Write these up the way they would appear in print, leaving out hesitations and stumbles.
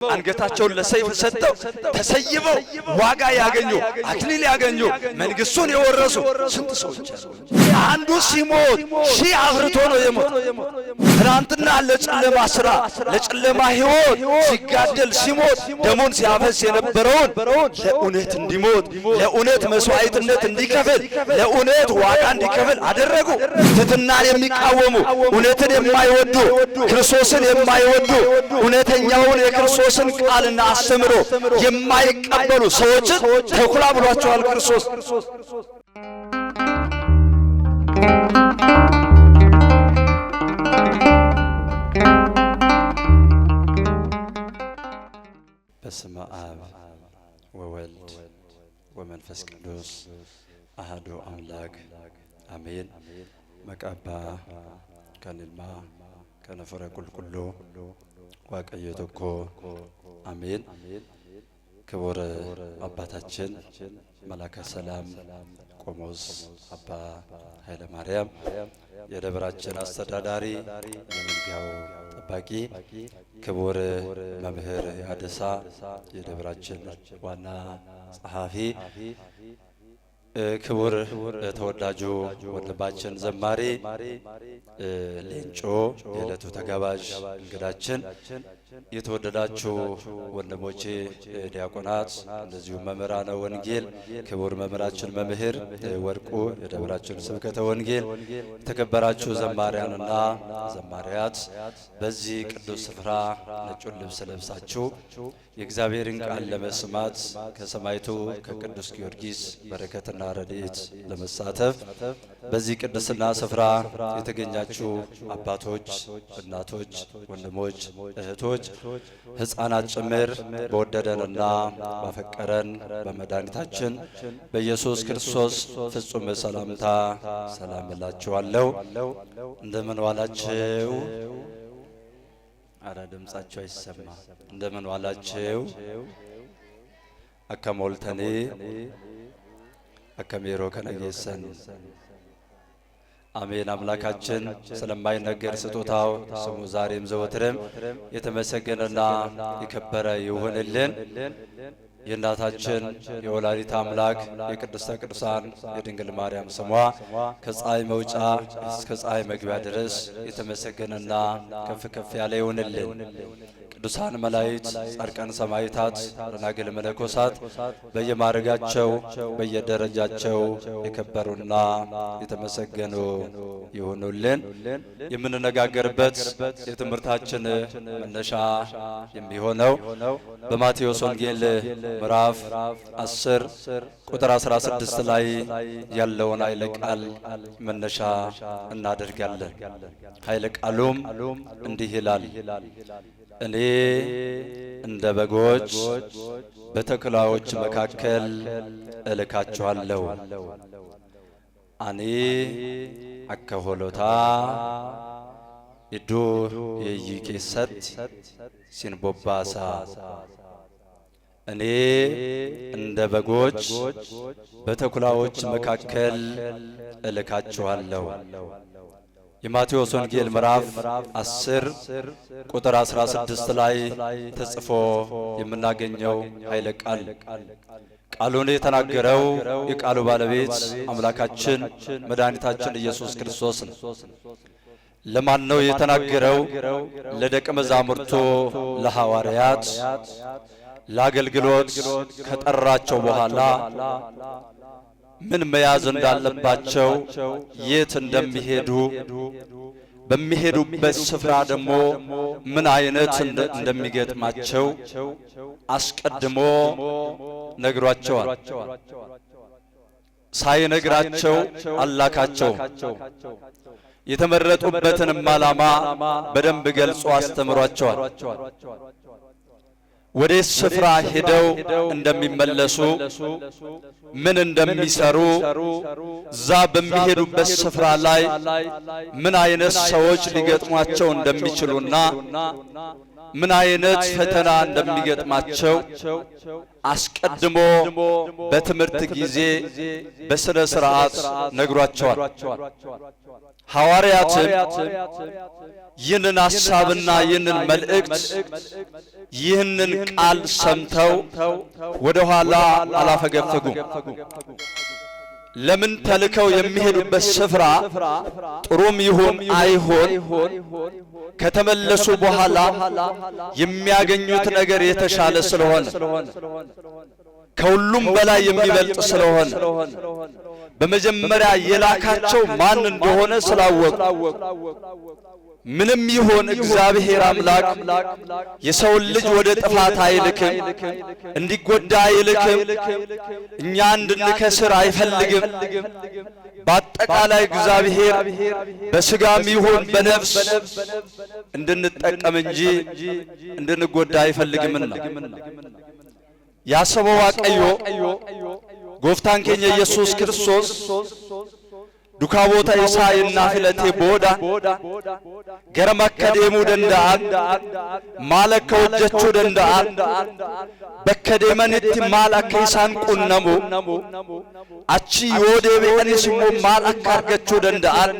አንገታቸውን ለሰይፍ ሰጥተው ተሰይበው ዋጋ ያገኙ አክሊል ያገኙ መንግስቱን የወረሱ ስንት ሰዎች አንዱ ሲሞት ሺህ አፍርቶ ነው የሞት። ትናንትና ለጨለማ ስራ ለጨለማ ህይወት ሲጋደል ሲሞት ደሙን ሲያፈስ የነበረውን ለእውነት እንዲሞት ለእውነት መስዋዕትነት እንዲከፍል ለእውነት ዋጋ እንዲከፍል አደረጉ። ትሕትናን የሚቃወሙ እውነትን የማይወዱ ክርስቶስን የማይወዱ እውነተኛውን የክርስቶስን ቃልና አስተምሮ የማይቀበሉ ሰዎችን ተኩላ ብሏቸዋል ክርስቶስ። በስመ አብ ወወልድ ወመንፈስ ቅዱስ አሐዱ አምላክ አሜን። መቃባ ከንልማ ከነፈረ ቁልቁሎ ዋቀየቶኮ አሜን። ክቡር አባታችን መላከ ሰላም ቆሞስ አባ ኃይለ ማርያም የደብራችን አስተዳዳሪ የመንጋው ጠባቂ፣ ክቡር መምህር ያደሳ የደብራችን ዋና ጸሐፊ፣ ክቡር ተወዳጁ ወንድማችን ዘማሪ ሌንጮ የዕለቱ ተጋባዥ እንግዳችን፣ የተወደዳችሁ ወንድሞቼ ዲያቆናት፣ እንደዚሁ መምህራነ ወንጌል፣ ክቡር መምህራችን መምህር ወርቁ የደብራችን ስብከተ ወንጌል፣ የተከበራችሁ ዘማሪያንና ዘማሪያት፣ በዚህ ቅዱስ ስፍራ ነጩን ልብስ ለብሳችሁ የእግዚአብሔርን ቃል ለመስማት ከሰማይቱ ከቅዱስ ጊዮርጊስ በረከትና ረድኤት ለመሳተፍ በዚህ ቅድስና ስፍራ የተገኛችሁ አባቶች፣ እናቶች፣ ወንድሞች፣ እህቶች፣ ሕፃናት ጭምር በወደደንና ባፈቀረን በመድኃኒታችን በኢየሱስ ክርስቶስ ፍጹም ሰላምታ ሰላም እላችኋለሁ። እንደምን ዋላችሁ? አረ ድምጻችሁ አይሰማ። እንደምን ዋላችሁ? አከሞልተኔ አከሜሮ ከነጌሰን አሜን። አምላካችን ስለማይነገር ስጦታው ስሙ ዛሬም ዘወትርም የተመሰገነና የከበረ ይሁንልን። የእናታችን የወላዲተ አምላክ የቅድስተ ቅዱሳን የድንግል ማርያም ስሟ ከፀሐይ መውጫ እስከ ፀሐይ መግቢያ ድረስ የተመሰገነና ከፍ ከፍ ያለ ይሁንልን። ቅዱሳን መላእክት፣ ጻድቃን፣ ሰማዕታት፣ ደናግል፣ መነኮሳት በየማዕረጋቸው በየደረጃቸው የከበሩና የተመሰገኑ ይሁኑልን። የምንነጋገርበት የትምህርታችን መነሻ የሚሆነው በማቴዎስ ወንጌል ምዕራፍ 10 ቁጥር 16 ላይ ያለውን ኃይለ ቃል መነሻ እናደርጋለን። ኃይለ ቃሉም እንዲህ ይላል: እኔ እንደ በጎች በተኩላዎች መካከል እልካችኋለሁ። አኔ አከሆሎታ ኢዱ የይቄሰት ሲንቦባሳ። እኔ እንደ በጎች በተኩላዎች መካከል እልካችኋለሁ። የማቴዎስ ወንጌል ምዕራፍ 10 ቁጥር 16 ላይ ተጽፎ የምናገኘው ኃይለ ቃል ቃሉን የተናገረው የቃሉ ባለቤት አምላካችን መድኃኒታችን ኢየሱስ ክርስቶስ ነው። ለማን ነው የተናገረው? ለደቀ መዛሙርቱ ለሐዋርያት ለአገልግሎት ከጠራቸው በኋላ ምን መያዝ እንዳለባቸው፣ የት እንደሚሄዱ፣ በሚሄዱበት ስፍራ ደግሞ ምን አይነት እንደሚገጥማቸው አስቀድሞ ነግሯቸዋል። ሳይነግራቸው አላካቸው። የተመረጡበትንም ዓላማ በደንብ ገልጾ አስተምሯቸዋል። ወደ ስፍራ ሄደው እንደሚመለሱ፣ ምን እንደሚሰሩ፣ እዛ በሚሄዱበት ስፍራ ላይ ምን አይነት ሰዎች ሊገጥሟቸው እንደሚችሉና ምን አይነት ፈተና እንደሚገጥማቸው አስቀድሞ በትምህርት ጊዜ በስነ ስርዓት ነግሯቸዋል። ሐዋርያትን ይህንን ሐሳብና ይህንን መልእክት ይህንን ቃል ሰምተው ወደ ኋላ አላፈገፈጉም። ለምን ተልከው የሚሄዱበት ስፍራ ጥሩም ይሁን አይሁን ከተመለሱ በኋላ የሚያገኙት ነገር የተሻለ ስለሆነ ከሁሉም በላይ የሚበልጥ ስለሆነ በመጀመሪያ የላካቸው ማን እንደሆነ ስላወቁ ምንም ይሁን እግዚአብሔር አምላክ የሰው ልጅ ወደ ጥፋት አይልክም፣ እንዲጎዳ አይልክም፣ እኛ እንድንከስር አይፈልግም። በአጠቃላይ እግዚአብሔር በስጋም ይሁን በነፍስ እንድንጠቀም እንጂ እንድንጎዳ አይፈልግምና ያሰበው ዋቀዮ ጎፍታን ኬኛ ኢየሱስ ክርስቶስ ዱካቦታ ኢሳይና ፍለቴ ቦዳ ገረመከደሙ ደንዳን ማለከ ወጀቹ ደንዳን በከደመንት ማለከ ኢሳን ቁነሙ አቺ ዮዴ በእንስሙ ማለከ አርገቹ ደንዳን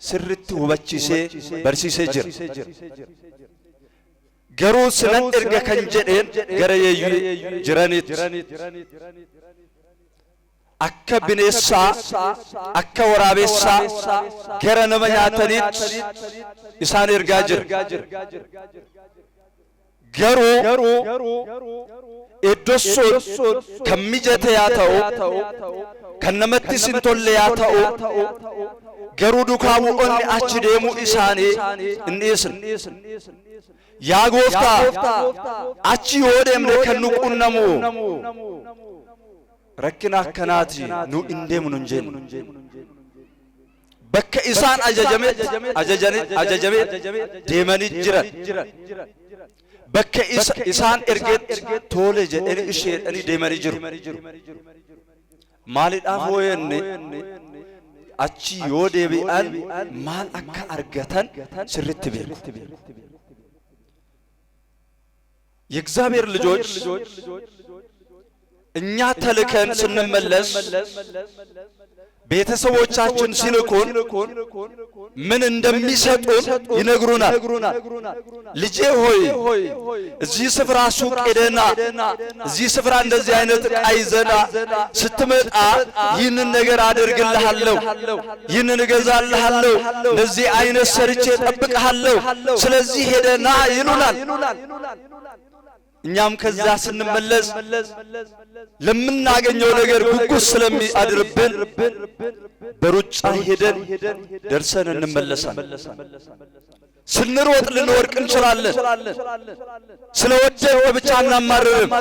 ስርት ሁበቺሴ በርሲሴ ጅር ገሩ ስነን እርገ ከንጀዴን ገረየዩ ጅረኒት akka bineessaa akka waraabessaa gara nama nyaataniitti isaan ergaa jira. Garuu iddoo sun kan mijate yaa ta'u kan namatti hin tolle yaa ta'u garuu duukaa bu'oonni achi deemuu isaanii hin dhiisin. Yaa gooftaa achi yoo deemne kan nu qunnamu ركنا كناتي نو إندم ننجن بك إنسان أججمي ديماني جرا بك إنسان إرجت تولج أني إشير أني ديماني جرو مالي أفويني أشي يودي بأن مال أكا أرجتان سرت بير يكذابير لجوج እኛ ተልከን ስንመለስ ቤተሰቦቻችን ሲልኩን ምን እንደሚሰጡን ይነግሩናል። ልጄ ሆይ እዚህ ስፍራ ሱቅ ሄደና እዚህ ስፍራ እንደዚህ አይነት ቃይዘና ስትመጣ ይህንን ነገር አደርግልሃለሁ፣ ይህንን እገዛልሃለሁ፣ እንደዚህ አይነት ሰርቼ እጠብቅሃለሁ፣ ስለዚህ ሄደና ይሉናል። እኛም ከዛ ስንመለስ ለምናገኘው ነገር ጉጉት ስለሚያድርብን በሩጫ ሄደን ደርሰን እንመለሳለን። ስንሮጥ ልንወርቅ እንችላለን። ስለወደቀ ብቻ እናማርርም።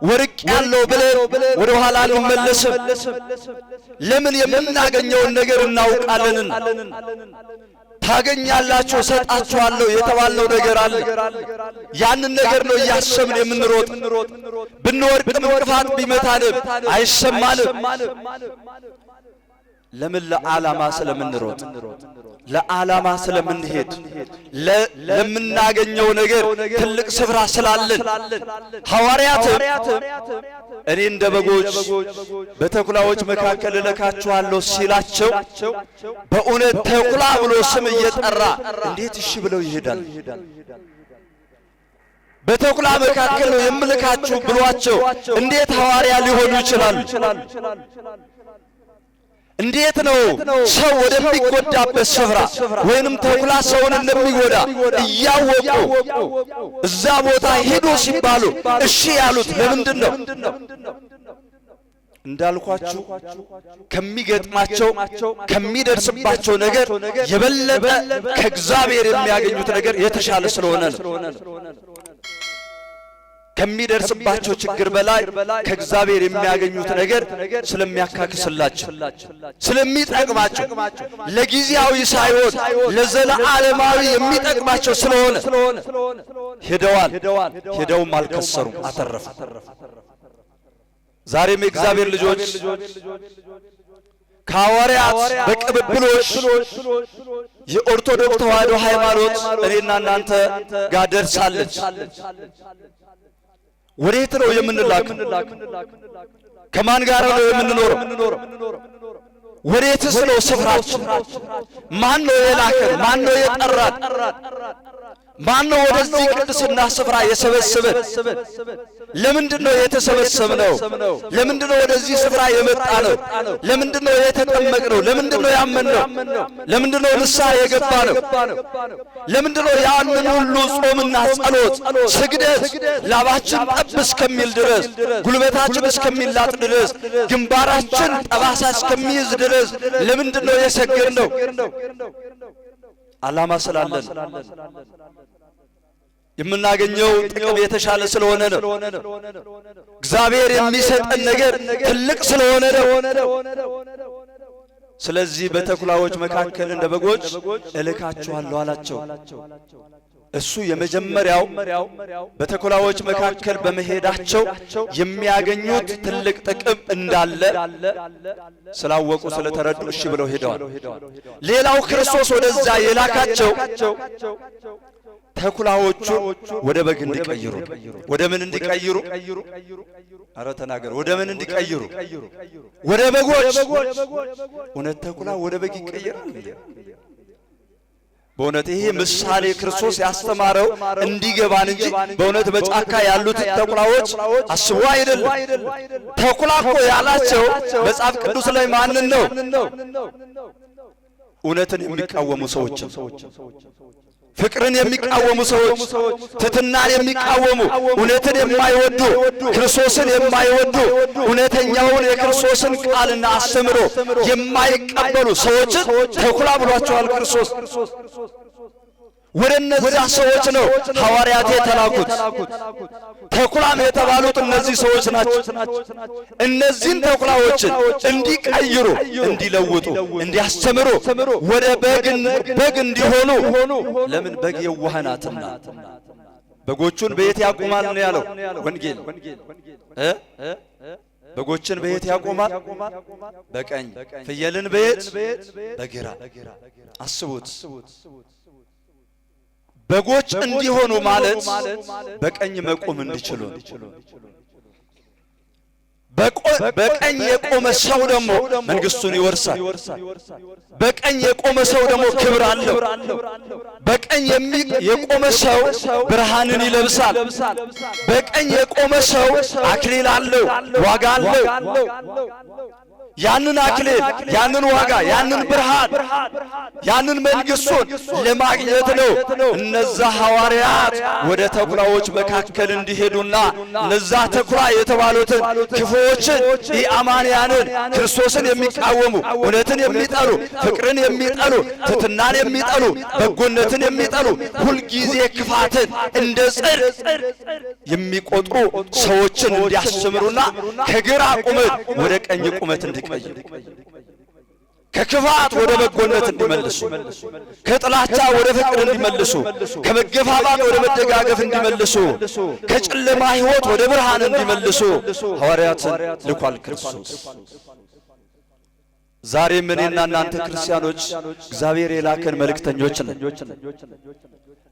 ወርቅ ያለው ብለን ወደ ኋላ አንመለስም። ለምን? የምናገኘውን ነገር እናውቃለን። ታገኛላችሁ ሰጣችኋለሁ የተባለው ነገር አለ። ያንን ነገር ነው ያሰብን የምንሮጥ። ብንወርቅ እንቅፋት ቢመታንም አይሰማንም። ለምን? ለዓላማ ስለምንሮጥ፣ ለዓላማ ስለምንሄድ፣ ለምናገኘው ነገር ትልቅ ስፍራ ስላለን። ሐዋርያትም እኔ እንደ በጎች በተኩላዎች መካከል እልካችኋለሁ ሲላቸው በእውነት ተኩላ ብሎ ስም እየጠራ እንዴት እሺ ብለው ይሄዳል? በተኩላ መካከል ነው የምልካችሁ ብሏቸው እንዴት ሐዋርያ ሊሆኑ ይችላሉ? እንዴት ነው ሰው ወደሚጎዳበት ስፍራ ወይንም ተኩላ ሰውን እንደሚጎዳ እያወቁ እዛ ቦታ ሄዶ ሲባሉ እሺ ያሉት ለምንድን ነው? እንዳልኳችሁ ከሚገጥማቸው ከሚደርስባቸው ነገር የበለጠ ከእግዚአብሔር የሚያገኙት ነገር የተሻለ ስለሆነ ነው። ከሚደርስባቸው ችግር በላይ ከእግዚአብሔር የሚያገኙት ነገር ስለሚያካክስላቸው፣ ስለሚጠቅማቸው፣ ለጊዜያዊ ሳይሆን ለዘለዓለማዊ የሚጠቅማቸው ስለሆነ ሄደውም አልከሰሩም፣ አተረፉ። ዛሬም የእግዚአብሔር ልጆች ከሐዋርያት በቅብብሎሽ የኦርቶዶክስ ተዋሕዶ ሃይማኖት እኔና እናንተ ጋር ደርሳለች። ወዴት ነው የምንላከው? ከማን ጋር ነው የምንኖረው? ወዴትስ ነው ስፍራችን? ማን ነው የላከን? ማን ነው የጠራን? ማን ነው ወደዚህ ቅድስና ስፍራ የሰበሰበን? ለምንድን ነው የተሰበሰብነው? ለምንድን ነው ወደዚህ ስፍራ የመጣነው? ለምንድን ነው የተጠመቅነው? ለምንድን ነው ያመንነው? ለምንድን ነው ንስሐ የገባነው? ለምንድን ነው ያንን ሁሉ ጾምና ጸሎት፣ ስግደት ላባችን ጠብ እስከሚል ድረስ፣ ጉልበታችን እስከሚላጥ ድረስ፣ ግንባራችን ጠባሳ እስከሚይዝ ድረስ ለምንድን ነው የሰገድነው? ዓላማ ስላለን፣ የምናገኘው ጥቅም የተሻለ ስለሆነ ነው። እግዚአብሔር የሚሰጠን ነገር ትልቅ ስለሆነ ነው። ስለዚህ በተኩላዎች መካከል እንደ በጎች እልካችኋለሁ አላቸው። እሱ የመጀመሪያው በተኩላዎች መካከል በመሄዳቸው የሚያገኙት ትልቅ ጥቅም እንዳለ ስላወቁ ስለተረዱ እሺ ብለው ሄደዋል። ሌላው ክርስቶስ ወደዛ የላካቸው ተኩላዎቹ ወደ በግ እንዲቀይሩ። ወደ ምን እንዲቀይሩ? አረ ተናገር። ወደ ምን እንዲቀይሩ? ወደ በጎች። እውነት ተኩላ ወደ በግ ይቀየራል? በእውነት ይሄ ምሳሌ ክርስቶስ ያስተማረው እንዲገባን እንጂ በእውነት በጫካ ያሉት ተኩላዎች አስቡ አይደለም። ተኩላ እኮ ያላቸው መጽሐፍ ቅዱስ ላይ ማንን ነው? እውነትን የሚቃወሙ ሰዎች፣ ፍቅርን የሚቃወሙ ሰዎች፣ ትሕትናን የሚቃወሙ፣ እውነትን የማይወዱ፣ ክርስቶስን የማይወዱ፣ እውነተኛውን የክርስቶስን ቃልና አስተምሮ የማይቀበሉ ሰዎችን ተኩላ ብሏቸዋል ክርስቶስ። ወደ እነዚያ ሰዎች ነው ሐዋርያት የተላኩት። ተኩላም የተባሉት እነዚህ ሰዎች ናቸው። እነዚህን ተኩላዎችን እንዲቀይሩ፣ እንዲለውጡ፣ እንዲያስተምሩ፣ ወደ በግ እንዲሆኑ። ለምን? በግ የዋህ ናትና። በጎቹን በየት ያቆማል ነው ያለው ወንጌል። በጎችን በየት ያቆማል? በቀኝ። ፍየልን በየት? በግራ። አስቡት። በጎች እንዲሆኑ ማለት በቀኝ መቆም እንዲችሉ። በቀኝ የቆመ ሰው ደግሞ መንግስቱን ይወርሳል። በቀኝ የቆመ ሰው ደግሞ ክብር አለው። በቀኝ የቆመ ሰው ብርሃንን ይለብሳል። በቀኝ የቆመ ሰው አክሊል አለው፣ ዋጋ አለው። ያንን አክሊል፣ ያንን ዋጋ፣ ያንን ብርሃን፣ ያንን መንግስቱን ለማግኘት ነው እነዛ ሐዋርያት ወደ ተኩላዎች መካከል እንዲሄዱና እነዛ ተኩላ የተባሉትን ክፉዎችን፣ ኢአማንያንን፣ ክርስቶስን የሚቃወሙ፣ እውነትን የሚጠሉ፣ ፍቅርን የሚጠሉ፣ ትሕትናን የሚጠሉ፣ በጎነትን የሚጠሉ፣ ሁልጊዜ ክፋትን እንደ ጽድቅ የሚቆጥሩ ሰዎችን እንዲያስተምሩና ከግራ ቁመት ወደ ቀኝ ቁመት እንዲቀይሩ፣ ከክፋት ወደ በጎነት እንዲመልሱ፣ ከጥላቻ ወደ ፍቅር እንዲመልሱ፣ ከመገፋፋት ወደ መደጋገፍ እንዲመልሱ፣ ከጨለማ ሕይወት ወደ ብርሃን እንዲመልሱ ሐዋርያትን ልኳል ክርስቶስ። ዛሬም እኔና እናንተ ክርስቲያኖች እግዚአብሔር የላከን መልእክተኞች ነን።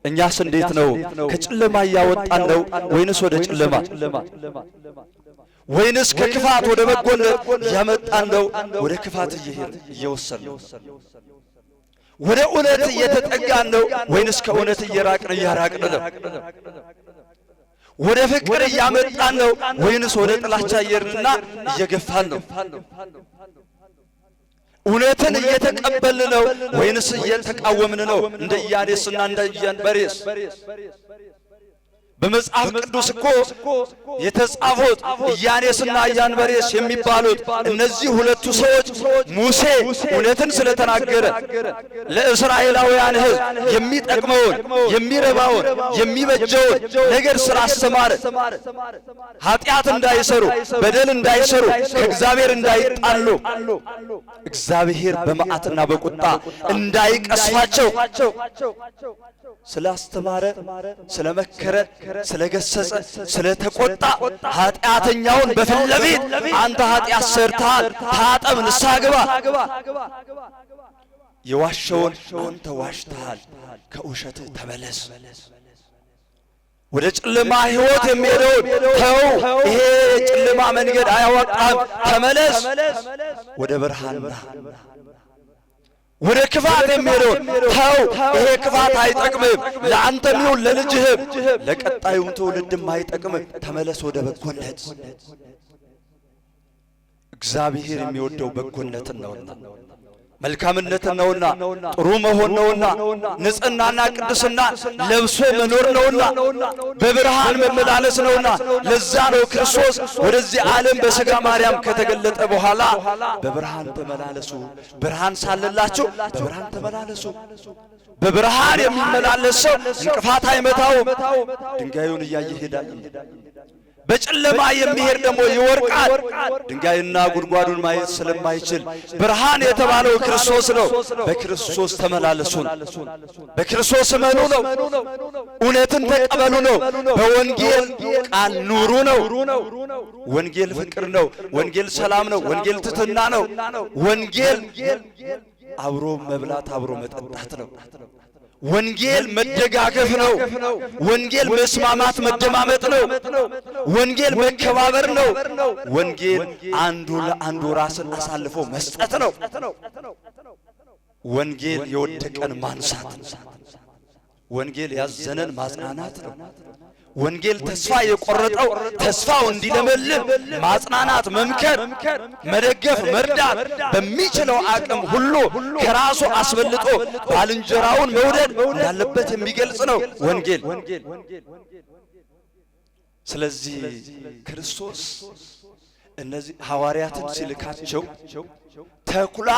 እኛስ እንዴት ነው? ከጨለማ እያወጣን ነው ወይንስ ወደ ጨለማ? ወይንስ ከክፋት ወደ በጎነት እያመጣን ነው? ወደ ክፋት እየወሰድን ነው? ወደ እውነት እየተጠጋን ነው ወይንስ ከእውነት እያራቅን ነው? ወደ ፍቅር እያመጣን ነው ወይንስ ወደ ጥላቻ እየሄድንና እየገፋን ነው? እውነትን እየተቀበልን ነው ወይንስ እየተቃወምን ነው? እንደ ኢያኔስና እንደ ኢያንበሬስ በመጽሐፍ ቅዱስ እኮ የተጻፉት ኢያኔስና ኢያንበሬስ የሚባሉት እነዚህ ሁለቱ ሰዎች ሙሴ እውነትን ስለተናገረ ለእስራኤላውያን ሕዝብ የሚጠቅመውን፣ የሚረባውን፣ የሚበጀውን ነገር ስላስተማረ ኃጢአት እንዳይሰሩ፣ በደል እንዳይሰሩ፣ ከእግዚአብሔር እንዳይጣሉ፣ እግዚአብሔር በመዓትና በቁጣ እንዳይቀስፋቸው ስላስተማረ፣ ስለመከረ፣ ስለገሰጸ፣ ስለተቆጣ ኃጢአተኛውን በፊት ለፊት አንተ ኃጢአት ሰርተሃል፣ ታጠብ፣ ንስሐ ግባ፣ የዋሸውን አንተ ዋሽተሃል፣ ከውሸትህ ተመለስ፣ ወደ ጨለማ ሕይወት የሚሄደውን ተው፣ ይሄ ጨለማ መንገድ አያዋጣም፣ ተመለስ፣ ወደ ብርሃንና ወደ ክፋት የሚሄደውን ተው፣ ይሄ ክፋት አይጠቅምም፣ ለአንተም ይሁን ለልጅህም ለቀጣዩም ትውልድም አይጠቅምም፣ ተመለስ ወደ በጎነት። እግዚአብሔር የሚወደው በጎነትን ነውና መልካምነትን ነውና ጥሩ መሆን ነውና ንጽህናና ቅድስና ለብሶ መኖር ነውና በብርሃን መመላለስ ነውና ለዛ ነው ክርስቶስ ወደዚህ ዓለም በሥጋ ማርያም ከተገለጠ በኋላ በብርሃን ተመላለሱ፣ ብርሃን ሳለላችሁ በብርሃን ተመላለሱ። በብርሃን የሚመላለስ ሰው እንቅፋት አይመታውም፣ ድንጋዩን እያየ ይሄዳል። በጨለማ የሚሄድ ደግሞ ይወርቃል፣ ድንጋይና ጉድጓዱን ማየት ስለማይችል። ብርሃን የተባለው ክርስቶስ ነው። በክርስቶስ ተመላለሱን፣ በክርስቶስ እመኑ ነው፣ እውነትን ተቀበሉ ነው፣ በወንጌል ቃል ኑሩ ነው። ወንጌል ፍቅር ነው፣ ወንጌል ሰላም ነው፣ ወንጌል ትሕትና ነው፣ ወንጌል አብሮ መብላት አብሮ መጠጣት ነው። ወንጌል መደጋገፍ ነው። ወንጌል መስማማት መደማመጥ ነው። ወንጌል መከባበር ነው። ወንጌል አንዱ ለአንዱ ራስን አሳልፎ መስጠት ነው። ወንጌል የወደቀን ማንሳት፣ ወንጌል ያዘነን ማጽናናት ነው። ወንጌል ተስፋ የቆረጠው ተስፋው እንዲለመልም ማጽናናት፣ መምከር፣ መደገፍ፣ መርዳት በሚችለው አቅም ሁሉ ከራሱ አስበልጦ ባልንጀራውን መውደድ እንዳለበት የሚገልጽ ነው ወንጌል። ስለዚህ ክርስቶስ እነዚህ ሐዋርያትን ሲልካቸው ተኩላ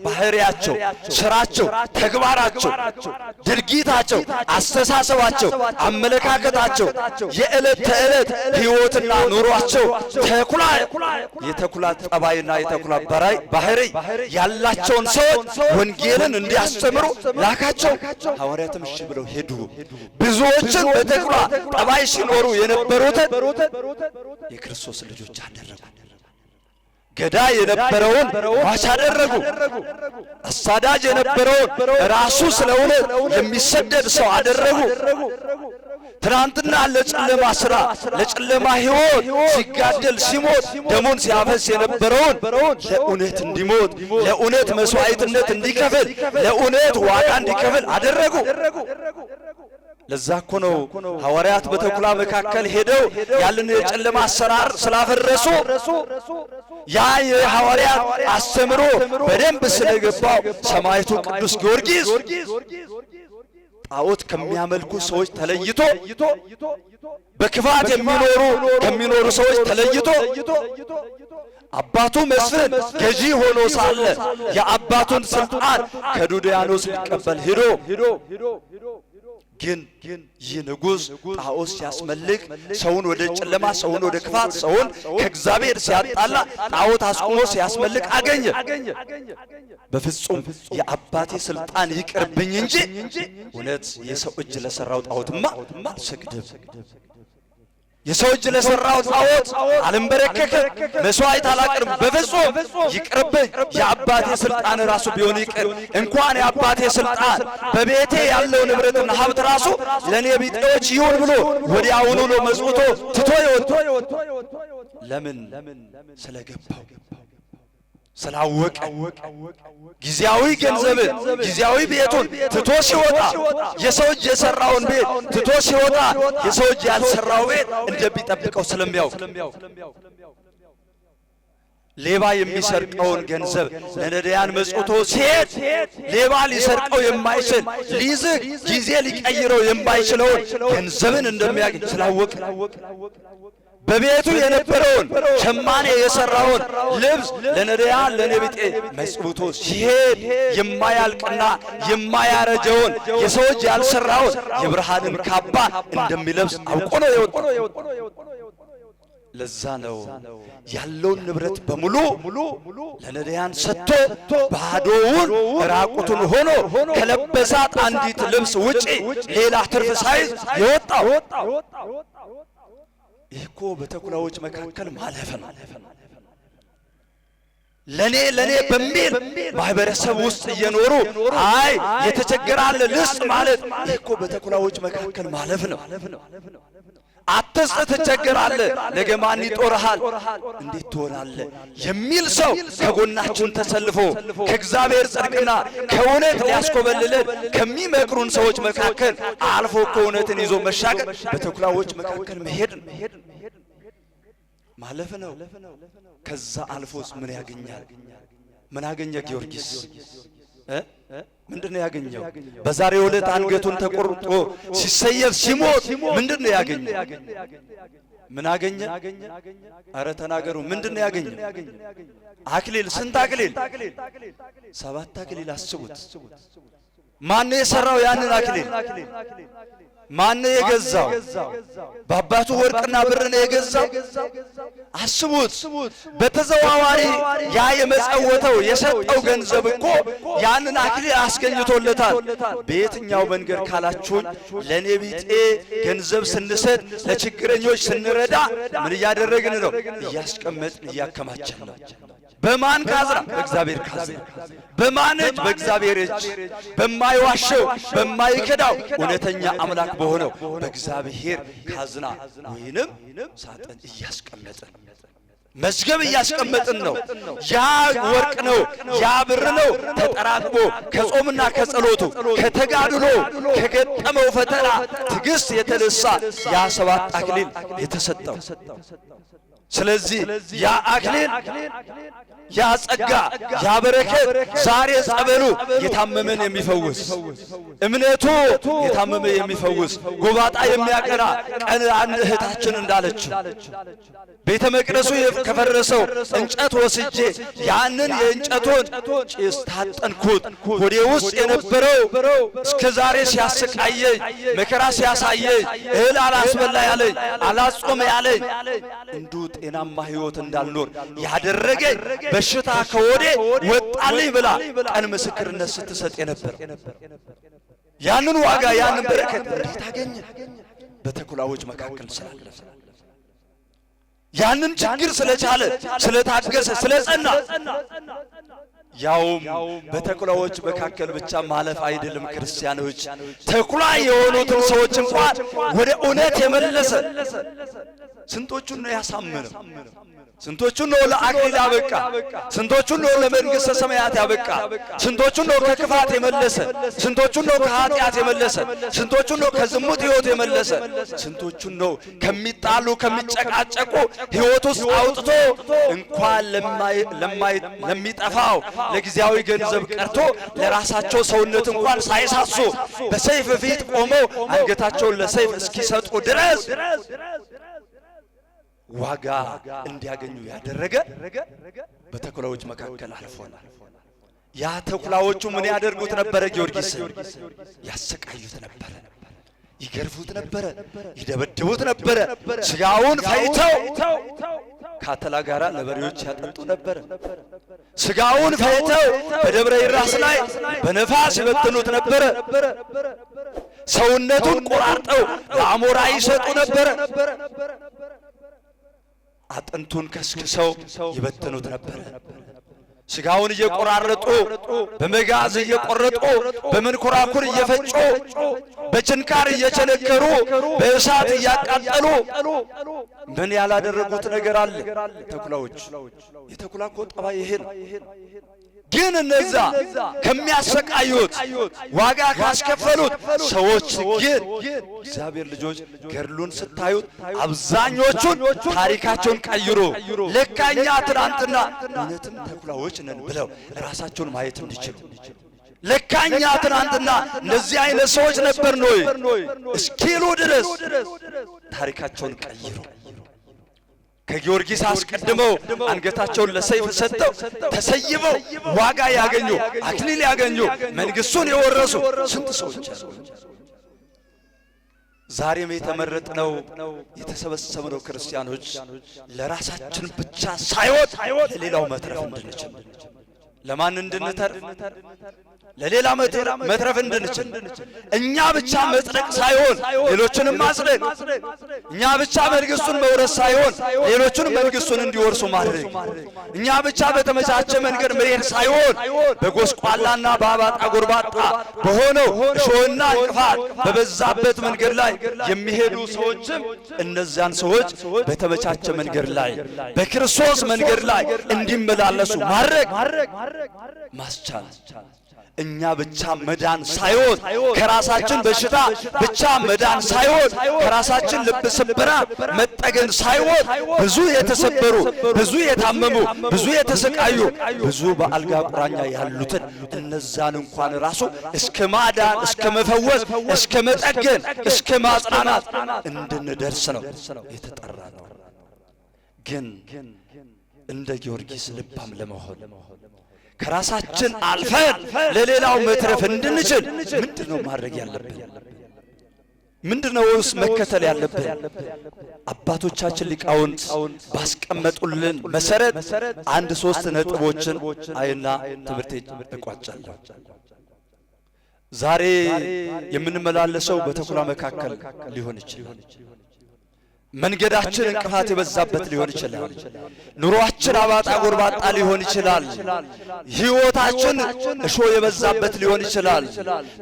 ባህሪያቸው፣ ስራቸው፣ ተግባራቸው፣ ድርጊታቸው፣ አስተሳሰባቸው፣ አመለካከታቸው፣ የዕለት ተዕለት ሕይወትና ኑሯቸው ተኩላ የተኩላ ጠባይና የተኩላ ባህሪ ያላቸውን ሰዎች ወንጌልን እንዲያስተምሩ ላካቸው። ሐዋርያትም እሺ ብለው ሄዱ። ብዙዎችን በተኩላ ጠባይ ሲኖሩ የነበሩትን የክርስቶስ ልጆች አደረጉ። ገዳይ የነበረውን ሟች አደረጉ። አሳዳጅ የነበረውን ራሱ ስለሆነ የሚሰደድ ሰው አደረጉ። ትናንትና ለጨለማ ሥራ ለጨለማ ሕይወት ሲጋደል ሲሞት ደሙን ሲያፈስ የነበረውን ለእውነት እንዲሞት ለእውነት መሥዋዕትነት እንዲከፍል ለእውነት ዋጋ እንዲከፍል አደረጉ። ለዛ እኮ ነው ሐዋርያት በተኩላ መካከል ሄደው ያለን የጨለማ አሰራር ስላፈረሱ ያ የሐዋርያት አስተምሮ በደንብ ስለገባው ሰማዕቱ ቅዱስ ጊዮርጊስ ጣዖት ከሚያመልኩ ሰዎች ተለይቶ በክፋት ከሚኖሩ ሰዎች ተለይቶ አባቱ መስፍን ገዢ ሆኖ ሳለ የአባቱን ስልጣን ከዱድያኖስ ሊቀበል ሄዶ ግን ይህ ንጉሥ ጣዖት ሲያስመልክ ሰውን ወደ ጨለማ ሰውን ወደ ክፋት ሰውን ከእግዚአብሔር ሲያጣላ ጣዖት አስቆሞ ሲያስመልክ አገኘ። በፍጹም የአባቴ ስልጣን ይቅርብኝ እንጂ እውነት የሰው እጅ ለሰራው ጣዖትማ አልሰግድም፣ የሰው እጅ ለሰራው ጣዖት አልንበረከክም፣ መስዋዕት አላቀርብም፣ በፍጹም ይቅርብኝ። የአባቴ ስልጣን ራሱ ቢሆን ይቅር፣ እንኳን የአባቴ ስልጣን በቤቴ ያለው ንብረትና ሀብት ራሱ ለኔ ቢጤዎች ይሁን ብሎ ወዲያውኑ ነው መጽውቶ ትቶ ይወጣ። ለምን? ስለገባው ስላወቀ ጊዜያዊ ገንዘብን ጊዜያዊ ቤቱን ትቶ ሲወጣ የሰው እጅ የሰራውን ቤት ትቶ ሲወጣ የሰው እጅ ያልሰራው ቤት እንደሚጠብቀው ስለሚያውቅ ሌባ የሚሰርቀውን ገንዘብ ለነዳያን መጽውቶ ሲሄድ ሌባ ሊሰርቀው የማይችል ሊዝግ ጊዜ ሊቀይረው የማይችለውን ገንዘብን እንደሚያገኝ ስላወቀ በቤቱ የነበረውን ሸማኔ የሰራውን ልብስ ለነዳያን ለነቢጤ መጽውቶ ሲሄድ የማያልቅና የማያረጀውን የሰው እጅ ያልሰራውን የብርሃንን ካባ እንደሚለብስ አውቆ ነው የወጣው። ለዛ ነው ያለውን ንብረት በሙሉ ለነዳያን ሰጥቶ ባዶውን ራቁቱን ሆኖ ከለበሳት አንዲት ልብስ ውጪ ሌላ ትርፍ ሳይዝ የወጣው። ይህ እኮ በተኩላዎች መካከል ማለፍ ነው። ለኔ በሚል ማህበረሰብ ውስጥ እየኖሩ አይ የተቸገራለ ልስ ማለት እኮ በተኩላዎች መካከል ማለፍ ነው። አትስጥ ትቸገራለ፣ ነገ ማን ይጦርሃል፣ እንዴት ትሆናለህ የሚል ሰው ከጎናችን ተሰልፎ ከእግዚአብሔር ጽድቅና ከእውነት ሊያስኮበልለን ከሚመክሩን ሰዎች መካከል አልፎ እውነትን ይዞ መሻገር በተኩላዎች መካከል መሄድ ማለፍ ነው። ከዛ አልፎስ ምን ያገኛል? ምን አገኘ ጊዮርጊስ? ምንድነው ያገኘው? በዛሬው ዕለት አንገቱን ተቆርጦ ሲሰየፍ ሲሞት ምንድነው ያገኘው? ምን አገኘ? አረ ተናገሩ። ምንድነው ያገኘው? አክሊል። ስንት አክሊል? 7 አክሊል። አስቡት። ማን የሰራው ያንን አክሊል? ማን የገዛው? በአባቱ ወርቅና ብር ነው የገዛው። አስቡት። በተዘዋዋሪ ያ የመጸወተው የሰጠው ገንዘብ እኮ ያንን አክሊል አስገኝቶለታል። በየትኛው መንገድ ካላችሁን ለኔ ቢጤ ገንዘብ ስንሰጥ ለችግረኞች ስንረዳ ምን እያደረግን ነው? እያስቀመጥን እያከማቸን ነው። በማን ካዝና? በእግዚአብሔር ካዝና። በማን እጅ? በእግዚአብሔር እጅ። በማይዋሸው በማይከዳው እውነተኛ አምላክ በሆነው በእግዚአብሔር ካዝና ወይንም ሳጥን እያስቀመጥን መዝገብ እያስቀመጥን ነው። ያ ወርቅ ነው፣ ያ ብር ነው ተጠራቅሞ ከጾምና ከጸሎቱ ከተጋድሎ ከገጠመው ፈተና ትዕግስት የተነሳ ያ 7 አክሊል የተሰጠው። ስለዚህ ያ አክሊል ያ ጸጋ ያ በረከት ዛሬ ጸበሉ የታመመን የሚፈውስ እምነቱ የታመመ የሚፈውስ ጎባጣ የሚያቀና ቀን አንድ እህታችን እንዳለችው ቤተ መቅደሱ ከፈረሰው እንጨት ወስጄ ያንን የእንጨቱን ጭስ ታጠንኩት። ወዴ ውስጥ የነበረው እስከ ዛሬ ሲያሰቃየኝ መከራ ሲያሳየኝ እህል አላስበላ ያለኝ አላጾመ ያለኝ እንዱ ጤናማ ሕይወት እንዳልኖር ያደረገኝ በሽታ ከወዴ ወጣልኝ ብላ ቀን ምስክርነት ስትሰጥ የነበር ያንን ዋጋ ያንን በረከት እንዴት አገኘ? በተኩላዎች መካከል ስላለፈ ያንን ችግር ስለቻለ ስለታገሰ ስለጸና ያውም በተኩላዎች መካከል ብቻ ማለፍ አይደለም። ክርስቲያኖች ተኩላ የሆኑትን ሰዎች እንኳን ወደ እውነት የመለሰ ስንቶቹን ነው ያሳመነው? ስንቶቹን ነው ለአክሊል ያበቃ? ስንቶቹን ነው ለመንግሥተ ሰማያት ያበቃ? ስንቶቹን ነው ከክፋት የመለሰ? ስንቶቹን ነው ከኃጢአት የመለሰ? ስንቶቹን ነው ከዝሙት ሕይወት የመለሰ? ስንቶቹን ነው ከሚጣሉ ከሚጨቃጨቁ ሕይወት ውስጥ አውጥቶ እንኳን ለሚጠፋው ለጊዜያዊ ገንዘብ ቀርቶ ለራሳቸው ሰውነት እንኳን ሳይሳሱ በሰይፍ ፊት ቆመው አንገታቸውን ለሰይፍ እስኪሰጡ ድረስ ዋጋ እንዲያገኙ ያደረገ በተኩላዎች መካከል አልፎናል። ያ ተኩላዎቹ ምን ያደርጉት ነበረ? ጊዮርጊስ ያሰቃዩት ነበረ፣ ይገርፉት ነበረ፣ ይደበድቡት ነበረ። ስጋውን ፈይተው ካተላ ጋራ ለበሬዎች ያጠጡ ነበረ። ስጋውን ፈይተው በደብረ ይራስ ላይ በነፋስ ይበትኑት ነበረ። ሰውነቱን ቆራርጠው ለአሞራ ይሰጡ ነበረ። አጥንቱን ከስክሰው ይበትኑት ነበረ። ስጋውን እየቆራረጡ በመጋዝ እየቆረጡ በመንኮራኩር እየፈጩ በችንካር እየቸነከሩ በእሳት እያቃጠሉ ምን ያላደረጉት ነገር አለ? ተኩላዎች። የተኩላ እኮ ጠባይ ይሄ ነው። ግን እነዛ ከሚያሰቃዩት ዋጋ ካስከፈሉት ሰዎች ግን እግዚአብሔር ልጆች ገድሉን ስታዩት አብዛኞቹን ታሪካቸውን ቀይሮ ለካኛ ትናንትና እውነትም ተኩላዎች ነን ብለው ራሳቸውን ማየት እንዲችሉ ለካኛ ትናንትና እንደዚህ አይነት ሰዎች ነበር ነው እስኪሉ ድረስ ታሪካቸውን ቀይሮ ከጊዮርጊስ አስቀድመው አንገታቸውን ለሰይፍ ሰጥተው ተሰይበው ዋጋ ያገኙ አክሊል ያገኙ መንግስቱን የወረሱ ስንት ሰዎች አሉ። ዛሬም የተመረጥነው የተሰበሰብነው ክርስቲያኖች ለራሳችን ብቻ ሳይሆን ለሌላው መትረፍ እንድንችል ለማን እንድንተርፍ ለሌላ መትረፍ እንድንችል እኛ ብቻ መጽደቅ ሳይሆን ሌሎችንም ማጽደቅ እኛ ብቻ መንግስቱን መውረስ ሳይሆን ሌሎችንም መንግስቱን እንዲወርሱ ማድረግ እኛ ብቻ በተመቻቸ መንገድ መሄድ ሳይሆን በጎስቋላና በአባጣ ጎርባጣ በሆነው እሾህና እንቅፋት በበዛበት መንገድ ላይ የሚሄዱ ሰዎችም እነዚያን ሰዎች በተመቻቸ መንገድ ላይ በክርስቶስ መንገድ ላይ እንዲመላለሱ ማድረግ ማስቻል እኛ ብቻ መዳን ሳይሆን ከራሳችን በሽታ ብቻ መዳን ሳይሆን ከራሳችን ልብ ስብራት መጠገን ሳይሆን ብዙ የተሰበሩ ብዙ የታመሙ ብዙ የተሰቃዩ ብዙ በአልጋ ቁራኛ ያሉትን እነዛን እንኳን ራሱ እስከ ማዳን እስከ መፈወስ እስከ መጠገን እስከ ማጽናናት እንድንደርስ ነው የተጠራነው። ግን እንደ ጊዮርጊስ ልባም ለመሆን ከራሳችን አልፈን ለሌላው መትረፍ እንድንችል ምንድነው ማድረግ ያለብን? ምንድነውስ መከተል ያለብን? አባቶቻችን ሊቃውንት ባስቀመጡልን መሰረት አንድ 3 ነጥቦችን አይና ትምህርቴ እቋጫለሁ። ዛሬ የምንመላለሰው በተኩላ መካከል ሊሆን ይችላል። መንገዳችን እንቅፋት የበዛበት ሊሆን ይችላል። ኑሮአችን አባጣ ጎርባጣ ሊሆን ይችላል። ሕይወታችን እሾህ የበዛበት ሊሆን ይችላል።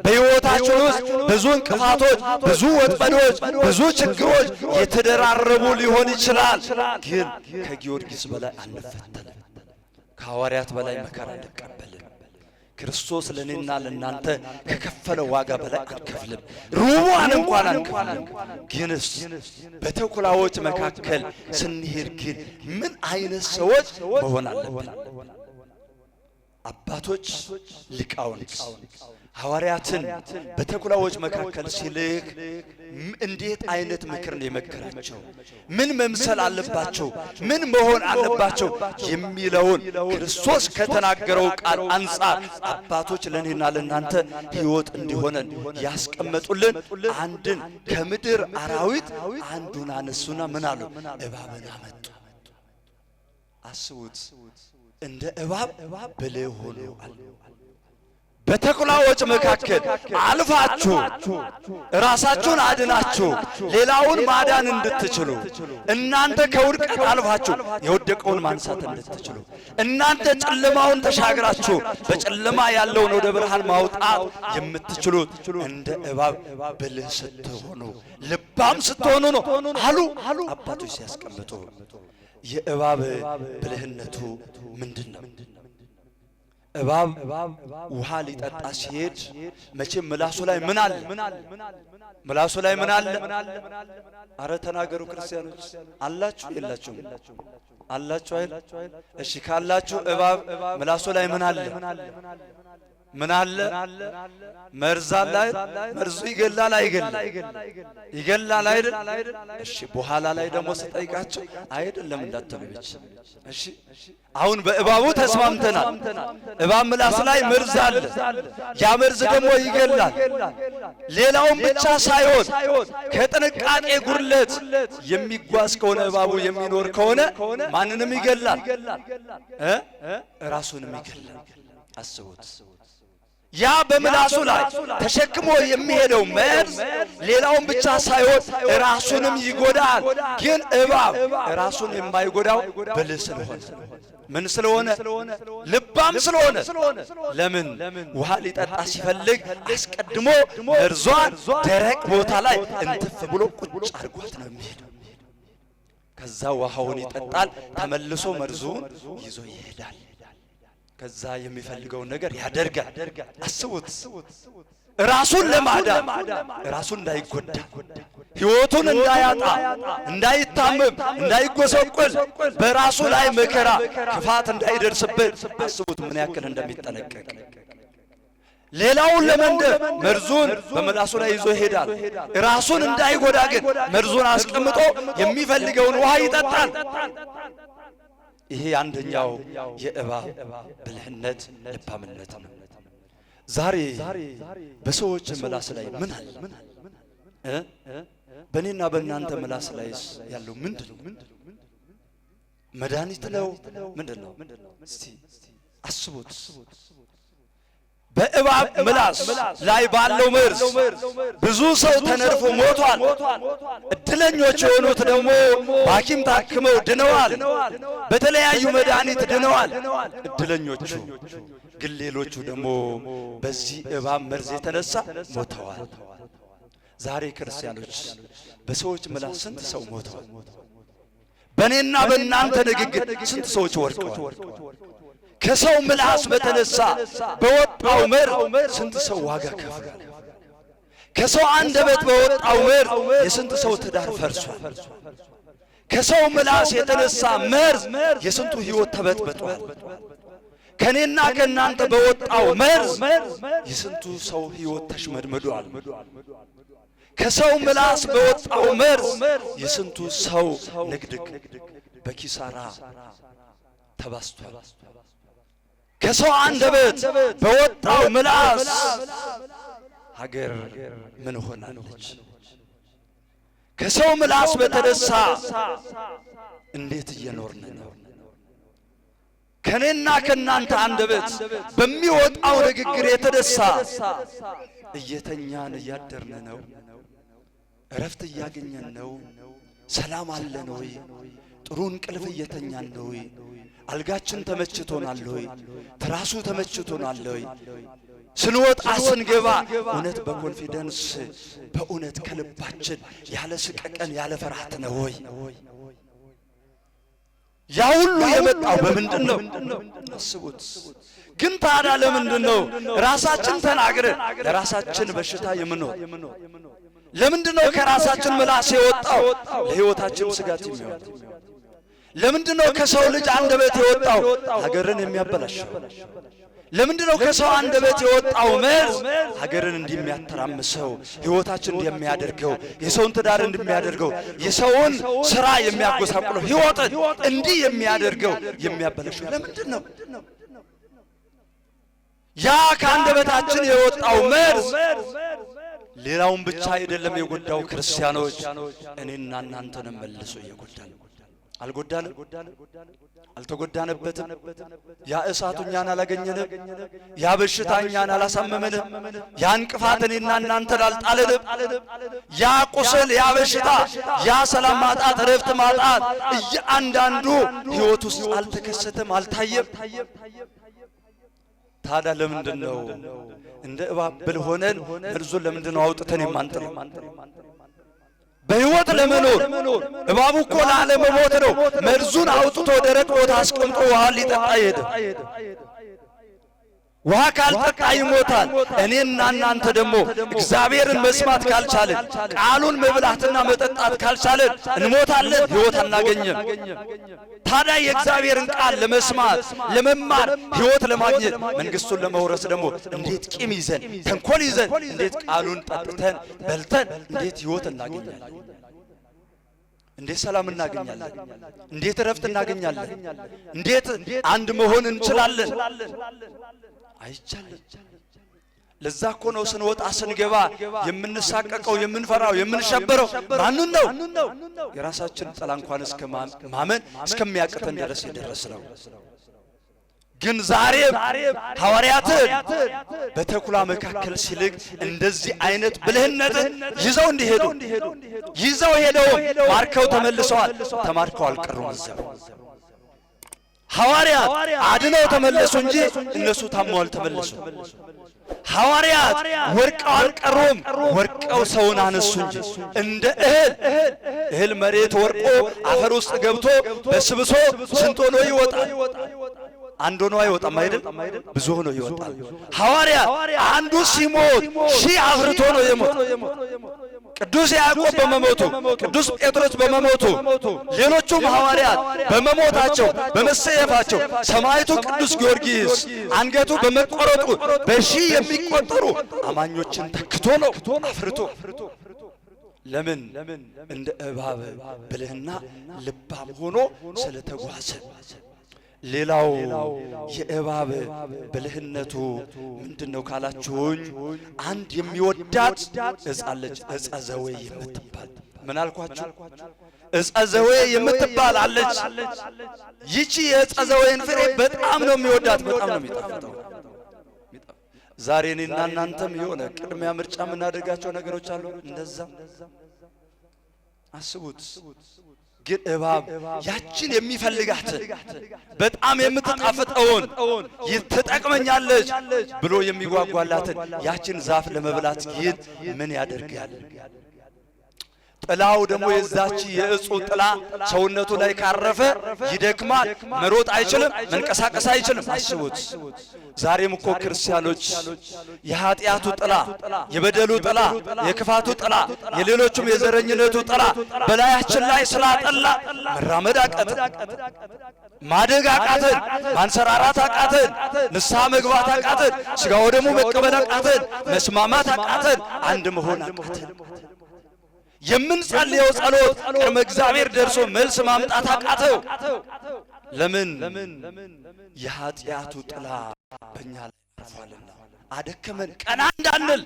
በሕይወታችን ውስጥ ብዙ እንቅፋቶች፣ ብዙ ወጥመዶች፣ ብዙ ችግሮች የተደራረቡ ሊሆን ይችላል። ግን ከጊዮርጊስ በላይ አንፈተንም። ከሐዋርያት በላይ መከራ አንቀበልም። ክርስቶስ ለኔና ለናንተ ከከፈለው ዋጋ በላይ አንከፍልም። ሩቡን እንኳን አንከፍልም። ግንስ በተኩላዎች መካከል ስንሄድ ግን ምን አይነት ሰዎች መሆን አለብን? አባቶች ሊቃውንት ሐዋርያትን በተኩላዎች መካከል ሲልክ እንዴት አይነት ምክር ነው የመከራቸው? ምን መምሰል አለባቸው? ምን መሆን አለባቸው? የሚለውን ክርስቶስ ከተናገረው ቃል አንጻር አባቶች ለኔና ለናንተ ሕይወት እንዲሆነን ያስቀመጡልን አንድን ከምድር አራዊት አንዱን አነሱና ምን አሉ? እባብን አመጡ። አስቡት፣ እንደ እባብ ብልህ ሆኑ አሉ። በተኩላዎች መካከል አልፋችሁ ራሳችሁን አድናችሁ ሌላውን ማዳን እንድትችሉ እናንተ ከውድቀት አልፋችሁ የወደቀውን ማንሳት እንድትችሉ እናንተ ጨለማውን ተሻግራችሁ በጨለማ ያለውን ወደ ብርሃን ማውጣት የምትችሉት እንደ እባብ ብልህ ስትሆኑ ልባም ስትሆኑ ነው አሉ አባቶች ሲያስቀምጡ። የእባብ ብልህነቱ ምንድነው? እባብ ውሃ ሊጠጣ ሲሄድ መቼም ምላሱ ላይ ምን አለ? ምላሱ ላይ ምን አለ? አረ ተናገሩ ክርስቲያኖች፣ አላችሁ የላችሁም? አላችሁ አይደል? እሺ ካላችሁ እባብ ምላሱ ላይ ምን አለ? ምን አለ? መርዝ አለ። መርዙ ይገላል አይገላል? ይገላል አይደል? እሺ በኋላ ላይ ደግሞ ስጠይቃችሁ አይደለም እንዳትሉኝ። እሺ አሁን በእባቡ ተስማምተናል። እባብ ምላስ ላይ መርዝ አለ። ያ መርዝ ደግሞ ይገላል። ሌላውን ብቻ ሳይሆን ከጥንቃቄ ጉድለት የሚጓዝ ከሆነ እባቡ የሚኖር ከሆነ ማንንም ይገላል፣ ራሱንም ይገላል። አስቡት። ያ በምላሱ ላይ ተሸክሞ የሚሄደው መርዝ ሌላውን ብቻ ሳይሆን ራሱንም ይጎዳል። ግን እባብ ራሱን የማይጎዳው ብልህ ስለሆነ ምን ስለሆነ? ልባም ስለሆነ። ለምን? ውሃ ሊጠጣ ሲፈልግ አስቀድሞ መርዟን ደረቅ ቦታ ላይ እንትፍ ብሎ ቁጭ አድርጓት ነው የሚሄደው። ከዛ ውሃውን ይጠጣል፣ ተመልሶ መርዙን ይዞ ይሄዳል። ከዛ የሚፈልገውን ነገር ያደርጋል። አስቡት፣ ራሱን ለማዳን ራሱን እንዳይጎዳ ሕይወቱን እንዳያጣ እንዳይታመም እንዳይጎሰቆል በራሱ ላይ መከራ ክፋት እንዳይደርስበት አስቡት ምን ያክል እንደሚጠነቀቅ። ሌላውን ለመንደፍ መርዙን በመላሱ ላይ ይዞ ይሄዳል። ራሱን እንዳይጎዳ ግን መርዙን አስቀምጦ የሚፈልገውን ውሃ ይጠጣል። ይሄ አንደኛው የእባብ ብልህነት ልባምነት ነው። ዛሬ በሰዎች ምላስ ላይ ምን አለ? በእኔና በእናንተ ምላስ ላይስ ያለው ምንድነው? መድኃኒት ነው ምንድነው? እስቲ አስቡት። በእባብ ምላስ ላይ ባለው መርዝ ብዙ ሰው ተነድፎ ሞቷል። እድለኞች የሆኑት ደግሞ በሐኪም ታክመው ድነዋል። በተለያዩ መድኃኒት ድነዋል እድለኞቹ። ግን ሌሎቹ ደግሞ በዚህ እባብ መርዝ የተነሳ ሞተዋል። ዛሬ ክርስቲያኖች በሰዎች ምላስ ስንት ሰው ሞተዋል። በእኔና በእናንተ ንግግር ስንት ሰዎች ወድቀዋል። ከሰው ምላስ በተነሳ በወጣው መርዝ ስንት ሰው ዋጋ ከፍሏል። ከሰው አንደበት በወጣው መርዝ የስንት ሰው ትዳር ፈርሷል። ከሰው ምላስ የተነሳ መርዝ የስንቱ ሕይወት ተበጥብጧል። ከኔና ከናንተ በወጣው መርዝ የስንቱ ሰው ሕይወት ተሽመድመዷል። ከሰው ምላስ በወጣው መርዝ የስንቱ ሰው ንግድ በኪሳራ ተባስቷል። ከሰው አንደበት በወጣው ምላስ ሀገር ምን ሆናለች? ከሰው ምላስ በተነሳ እንዴት እየኖርን ነው? ከኔና ከናንተ አንደበት በሚወጣው ንግግር የተነሳ እየተኛን እያደርን ነው? እረፍት እያገኘን ነው? ሰላም አለን ወይ? ጥሩ እንቅልፍ እየተኛን ነው ወይ? አልጋችን ተመችቶናል ወይ? ትራሱ ተመችቶናል ወይ? ስንወጣ ስንገባ እውነት በኮንፊደንስ በእውነት ከልባችን ያለ ስቀቀን ያለ ፍርሃት ነው ወይ? ያ ሁሉ የመጣው በምንድን ነው? አስቡት። ግን ታዲያ ለምንድን ነው ራሳችን ተናግረን ለራሳችን በሽታ የምንሆን? ለምንድን ነው ከራሳችን ምላስ የወጣው ለሕይወታችን ስጋት የሚሆን? ለምንድን ነው ከሰው ልጅ አንደበት የወጣው ሀገርን የሚያበላሸው? ለምንድን ነው ከሰው አንደበት የወጣው መርዝ ሀገርን እንደሚያተራምሰው ሕይወታችን እንደሚያደርገው የሰውን ትዳር እንደሚያደርገው የሰውን ሥራ የሚያጎሳቁለው ሕይወትን እንዲህ የሚያደርገው የሚያበላሸው ለምንድን ነው? ያ ከአንደበታችን የወጣው መርዝ ሌላውን ብቻ አይደለም የጎዳው፣ ክርስቲያኖች እኔና እናንተንም መልሶ እየጎዳን። አልጎዳንም? አልተጎዳንበትም? ያ እሳቱ እኛን አላገኘንም? ያ በሽታ እኛን አላሳመመንም? ያ እንቅፋት እኔና እናንተን አልጣለንም? ያ ቁስል፣ ያ በሽታ፣ ያ ሰላም ማጣት፣ ረፍት ማጣት እያንዳንዱ ሕይወት ውስጥ አልተከሰተም? አልታየም? ታዲያ ለምንድን ነው እንደ እባብ ብልህ ሆነን መርዙን ለምንድን ነው አውጥተን የማንጥለው? በሕይወት ለመኖር እባቡ እኮ ላለመሞት ነው መርዙን አውጥቶ ደረቅ ቦታ አስቀምጦ ውሃ ሊጠጣ ይሄድ። ውሃ ካልጠጣ ይሞታል። እኔና እናንተ ደግሞ እግዚአብሔርን መስማት ካልቻለን፣ ቃሉን መብላትና መጠጣት ካልቻለን እንሞታለን፣ ሕይወት አናገኝም። ታዲያ የእግዚአብሔርን ቃል ለመስማት ለመማር ሕይወት ለማግኘት መንግሥቱን ለመውረስ ደግሞ እንዴት ቂም ይዘን ተንኮል ይዘን እንዴት ቃሉን ጠጥተን በልተን እንዴት ሕይወት እናገኛለን? እንዴት ሰላም እናገኛለን? እንዴት ረፍት እናገኛለን? እንዴት አንድ መሆን እንችላለን? አይቻልም። ለዛ እኮ ነው ስንወጣ ስንገባ የምንሳቀቀው የምንፈራው የምንሸበረው ማንን ነው? የራሳችን ጥላ እንኳን እስከ ማመን እስከሚያቅተን ድረስ የደረስ ነው። ግን ዛሬ ሐዋርያትን በተኩላ መካከል ሲልቅ እንደዚህ አይነት ብልህነትን ይዘው እንዲሄዱ ይዘው ሄደው ማርከው ተመልሰዋል። ተማርከው አልቀሩም። እዛው ሐዋርያት አድነው ተመለሱ እንጂ እነሱ ታመው አልተመለሱ። ሐዋርያት ወርቀው አልቀሩም፣ ወርቀው ሰውን አነሱ እንጂ። እንደ እህል መሬት ወርቆ አፈር ውስጥ ገብቶ በስብሶ ስንት ሆኖ ይወጣል? አንድ ሆኖ አይወጣም አይደል? ብዙ ሆኖ ይወጣል። ሐዋርያት አንዱ ሲሞት ሺህ አፍርቶ ነው የሞት። ቅዱስ ያዕቆብ በመሞቱ፣ ቅዱስ ጴጥሮስ በመሞቱ፣ ሌሎቹም ሐዋርያት በመሞታቸው በመሰየፋቸው፣ ሰማዕቱ ቅዱስ ጊዮርጊስ አንገቱ በመቆረጡ በሺህ የሚቆጠሩ አማኞችን ተክቶ ነው አፍርቶ። ለምን? እንደ እባብ ብልህና ልባም ሆኖ ስለተጓዘ። ሌላው የእባብ ብልህነቱ ምንድነው ካላችሁኝ፣ አንድ የሚወዳት ሕፃን ልጅ ዕፀ ዘዌ የምትባል ምን አልኳችሁ? ዕፀ ዘዌ የምትባል አለች። ይቺ የዕፀ ዘዌን ፍሬ በጣም ነው የሚወዳት፣ በጣም ነው የሚጣፍጠው። ዛሬ እኔና እናንተም የሆነ ቅድሚያ ምርጫ የምናደርጋቸው ነገሮች አሉ። እንደዛ አስቡት። ግን እባብ ያችን የሚፈልጋትን በጣም የምትጣፍጠውን ትጠቅመኛለች ብሎ የሚጓጓላትን ያችን ዛፍ ለመብላት ግን ምን ያደርጋል? ጥላው ደግሞ የዛች የእጹ ጥላ ሰውነቱ ላይ ካረፈ ይደክማል፣ መሮጥ አይችልም፣ መንቀሳቀስ አይችልም። አስቡት። ዛሬም እኮ ክርስቲያኖች የኃጢአቱ ጥላ፣ የበደሉ ጥላ፣ የክፋቱ ጥላ፣ የሌሎችም የዘረኝነቱ ጥላ በላያችን ላይ ስላጠላ መራመድ አቃተን፣ ማደግ አቃተን፣ ማንሰራራት አቃተን፣ ንስሐ መግባት አቃተን፣ ሥጋው ደግሞ መቀበል አቃተን፣ መስማማት አቃተን፣ አንድ መሆን አቃተን። የምንጸልየው ጸሎት ቅድመ እግዚአብሔር ደርሶ መልስ ማምጣት አቃተው። ለምን? የኃጢአቱ ጥላ በእኛ ላይ አርፏልና አደከመን። ቀና እንዳንል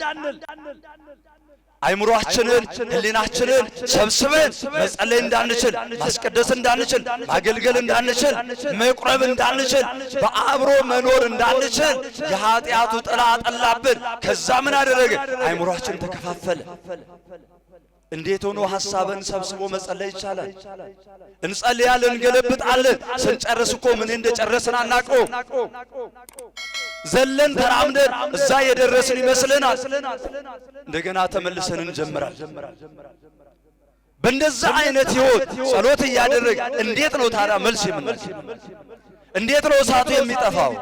አይምሮአችንን ሕሊናችንን ሰብስበን መጸለይ እንዳንችል፣ ማስቀደስ እንዳንችል፣ ማገልገል እንዳንችል፣ መቁረብ እንዳንችል፣ በአብሮ መኖር እንዳንችል የኃጢአቱ ጥላ አጠላብን። ከዛ ምን አደረገ? አይምሮአችን ተከፋፈለ። እንዴት ሆኖ ሐሳብን ሰብስቦ መጸለይ ይቻላል? እንጸልያለን፣ እንገለብጣለን። ስንጨርስ እኮ ምን እንደጨረስን አናውቀው። ዘለን ተራምደን እዛ የደረስን ይመስለናል። እንደገና ተመልሰን እንጀምራለን። በእንደዛ አይነት ሕይወት ጸሎት እያደረግ እንዴት ነው ታዲያ መልስ የምናገኝ? እንዴት ነው እሳቱ የሚጠፋው?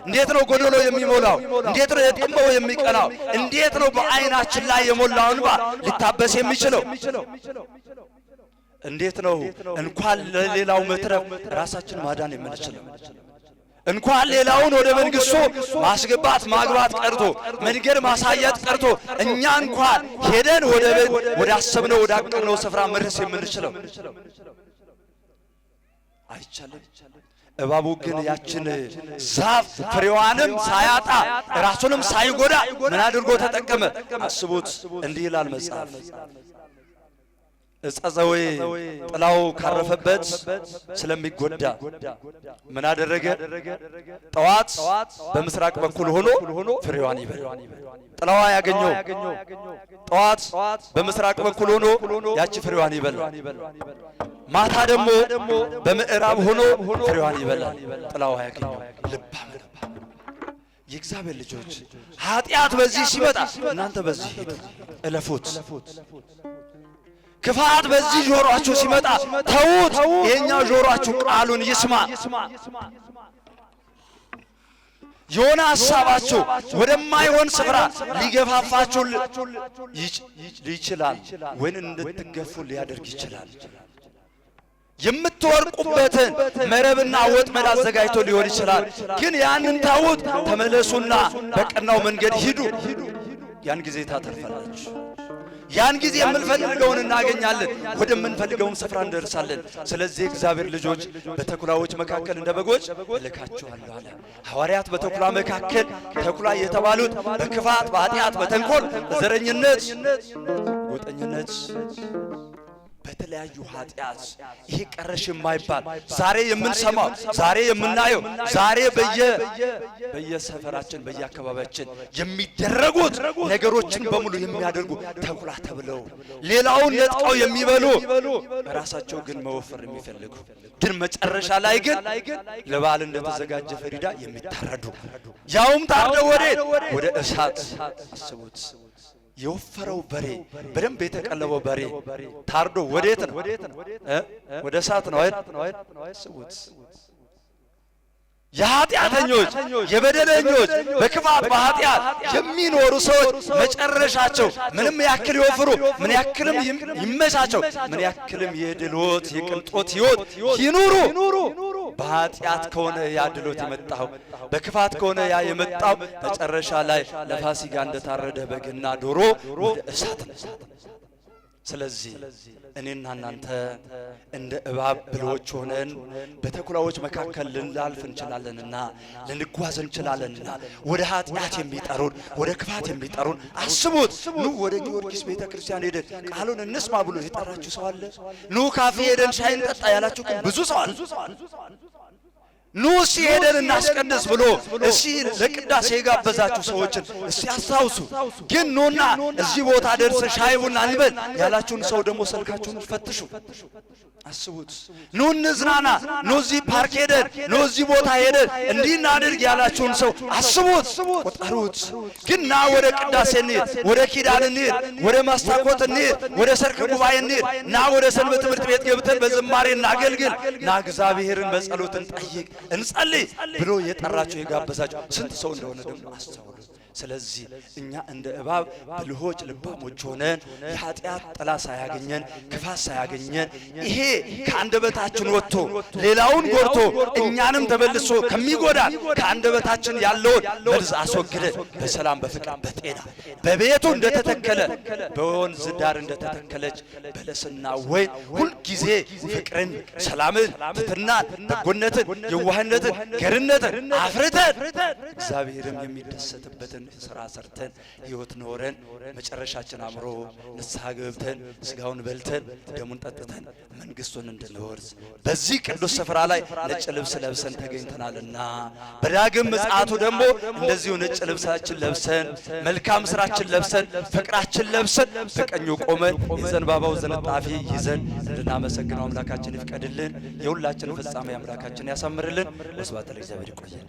እንዴት ነው ጎደሎ የሚሞላው? እንዴት ነው የጠመው የሚቀናው? እንዴት ነው በአይናችን ላይ የሞላው እንባ ሊታበስ የሚችለው? እንዴት ነው እንኳን ለሌላው መትረፍ ራሳችን ማዳን የምንችለው? እንኳን ሌላውን ወደ መንግሥቱ ማስገባት ማግባት ቀርቶ መንገድ ማሳየት ቀርቶ እኛ እንኳን ሄደን ወደ አሰብነው ወደ አቀድነው ስፍራ መድረስ የምንችለው አይቻልም። እባቡ ግን ያችን ዛፍ ፍሬዋንም ሳያጣ ራሱንም ሳይጎዳ ምን አድርጎ ተጠቀመ? አስቡት። እንዲህ ይላል መጽሐፍ፣ ዕፀ ዘዌ ጥላው ካረፈበት ስለሚጎዳ ምን አደረገ? ጠዋት በምስራቅ በኩል ሆኖ ፍሬዋን ይበል። ጥላዋ ያገኘው ጠዋት በምስራቅ በኩል ሆኖ ያቺ ፍሬዋን ይበል። ማታ ደግሞ በምዕራብ ሆኖ ፍሬዋን ይበላል። ጥላዋ ያገኘው ልባም የእግዚአብሔር ልጆች፣ ኃጢአት በዚህ ሲመጣ እናንተ በዚህ ሂዱ፣ እለፉት። ክፋት በዚህ ጆሮአችሁ ሲመጣ ተዉት። የኛው ጆሮአችሁ ቃሉን ይስማ። የሆነ ሐሳባችሁ ወደማይሆን ስፍራ ሊገፋፋችሁ ይችላል፣ ወይን እንድትገፉ ሊያደርግ ይችላል። የምትወርቁበትን መረብና ወጥመድ አዘጋጅቶ ሊሆን ይችላል። ግን ያንን ተዉት፣ ተመለሱና በቀናው መንገድ ሂዱ። ያን ጊዜ ታተርፋላችሁ። ያን ጊዜ የምንፈልገውን እናገኛለን፣ ወደምንፈልገውም ስፍራ እንደርሳለን። ስለዚህ እግዚአብሔር ልጆች በተኩላዎች መካከል እንደ በጎች እልካችኋለሁ አለ። ሐዋርያት በተኩላ መካከል ተኩላ የተባሉት በክፋት፣ በኃጢአት፣ በተንኮል፣ በዘረኝነት፣ ጎጠኝነት፣ በተለያዩ ኃጢአት ይሄ ቀረሽ የማይባል ዛሬ የምንሰማው ዛሬ የምናየው ዛሬ በየሰፈራችን በየአካባቢያችን የሚደረጉት ነገሮችን በሙሉ የሚያደርጉ ተኩላ ተብለው ሌላውን ነጥቀው የሚበሉ ራሳቸው ግን መወፈር የሚፈልጉ ግን መጨረሻ ላይ ግን ለበዓል እንደተዘጋጀ ፍሪዳ የሚታረዱ ያውም ታርደው ወደ እሳት። አስቡት። የወፈረው በሬ በደንብ የተቀለበው በሬ ታርዶ ወዴት ነው? ወደ እሳት ነው አይደል? አስቡት። የኃጢአተኞች የበደለኞች በክፋት በኃጢአት የሚኖሩ ሰዎች መጨረሻቸው ምንም ያክል ይወፍሩ፣ ምን ያክልም ይመቻቸው፣ ምን ያክልም የድሎት የቅንጦት ሕይወት ይኑሩ፣ በኃጢአት ከሆነ ያ ድሎት የመጣው በክፋት ከሆነ ያ የመጣው መጨረሻ ላይ ለፋሲካ እንደታረደ በግና ዶሮ ወደ እሳት ነው። ስለዚህ እኔና እናንተ እንደ እባብ ብልሆች ሆነን በተኩላዎች መካከል ልናልፍ እንችላለንና ልንጓዝ እንችላለንና ወደ ኃጢአት የሚጠሩን ወደ ክፋት የሚጠሩን አስቡት። ኑ ወደ ጊዮርጊስ ቤተክርስቲያን ሄደን ቃሉን እንስማ ብሎ የጠራችሁ ሰው አለ? ኑ ካፌ ሄደን ሻይ እንጠጣ ያላችሁ ግን ብዙ ሰው አለ። ኑ እስቲ ሄደን እናስቀድስ ብሎ እስቲ ለቅዳሴ የጋበዛችሁ ሰዎችን እስቲ አስታውሱ። ግን ኑና እዚህ ቦታ ደርሰን ሻይ ቡና እንበል ያላችሁን ሰው ደግሞ ስልካችሁን ፈትሹ። አስቡት። ኑ እንዝናና፣ ኑ እዚህ ፓርክ ሄደን፣ ኑ እዚህ ቦታ ሄደን እንዲህ እናድርግ ያላችሁን ሰው አስቡት፣ ቆጠሩት። ግን ና ወደ ቅዳሴ እንሂድ፣ ወደ ኪዳን እንሂድ፣ ወደ ማስታኮት እንሂድ፣ ወደ ሰርክ ጉባኤ እንሂድ፣ ና ወደ ሰንበት ትምህርት ቤት ገብተን በዝማሬ እናገልግል፣ ና እግዚአብሔርን በጸሎት እንጠይቅ እንጸልይ ብሎ የጠራችሁ የጋበዛችሁ ስንት ሰው እንደሆነ ደግሞ አስተውሉ። ስለዚህ እኛ እንደ እባብ ብልሆች ልባሞች ሆነን የኃጢአት ጥላ ሳያገኘን ክፋት ሳያገኘን ይሄ ከአንደበታችን ወጥቶ ሌላውን ጎርቶ እኛንም ተመልሶ ከሚጎዳን ከአንደበታችን ያለውን መርዝ አስወግደን በሰላም በፍቅር በጤና በቤቱ እንደተተከለ በወንዝ ዳር እንደተተከለች በለስና ወይን ሁልጊዜ ፍቅርን፣ ሰላምን፣ ትሕትናን፣ በጎነትን፣ የዋህነትን፣ ገርነትን አፍርተን እግዚአብሔርም የሚደሰትበትን ስራ ሰርተን ሕይወት ኖረን መጨረሻችን አምሮ ንስሐ ገብተን ስጋውን በልተን ደሙን ጠጥተን መንግስቱን እንድንወርስ በዚህ ቅዱስ ስፍራ ላይ ነጭ ልብስ ለብሰን ተገኝተናልና በዳግም ምጽአቱ ደግሞ እንደዚሁ ነጭ ልብሳችን ለብሰን መልካም ስራችን ለብሰን ፍቅራችን ለብሰን በቀኙ ቆመን የዘንባባው ዝንጣፊ ይዘን እንድናመሰግነው አምላካችን ይፍቀድልን። የሁላችን ፍጻሜ አምላካችን ያሳምርልን። ወስብሐት ለእግዚአብሔር። ይቆየን።